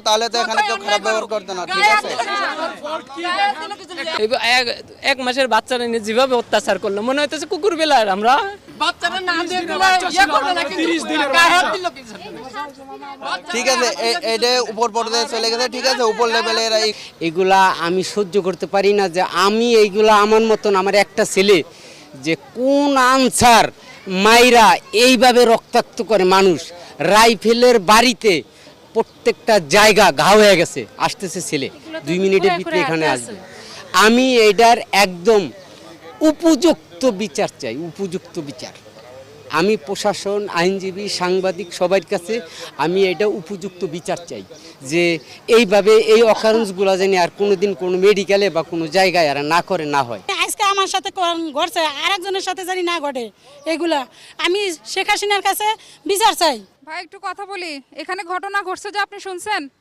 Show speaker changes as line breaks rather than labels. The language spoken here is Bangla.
তাহলে তো এখানে কেউ খারাপ ব্যবহার করতো না, ঠিক আছে?
এক মাসের বাচ্চারা নিয়ে যেভাবে অত্যাচার করলো মনে হইতেছে কুকুর বেলার আমরা
ঠিক আছে, এটা উপর পর্যায়ে চলে গেছে, ঠিক আছে, উপর লেভেলের
এগুলা আমি সহ্য করতে পারি না যে আমি এইগুলা আমার মতন আমার একটা ছেলে যে কোন আনসার মাইরা এইভাবে রক্তাক্ত করে মানুষ রাইফেলের বাড়িতে প্রত্যেকটা জায়গা ঘা হয়ে গেছে, আসতেছে ছেলে 2 মিনিটের ভিতরে এখানে আসবে। আমি এটার একদম উপযুক্ত বিচার চাই, উপযুক্ত বিচার। আমি প্রশাসন, আইনজীবী, সাংবাদিক সবার কাছে আমি এটা উপযুক্ত বিচার চাই যে এইভাবে এই অকারেন্সগুলো যেন আর কোনোদিন কোনো মেডিকেলে বা কোনো জায়গায় আর না করে না হয়।
আজকে আমার সাথে ঘটছে, আরেকজনের সাথে জানি না ঘটে এগুলা। আমি শেখ হাসিনার কাছে বিচার চাই।
ভাই একটু কথা বলি, এখানে ঘটনা ঘটছে যে আপনি শুনছেন?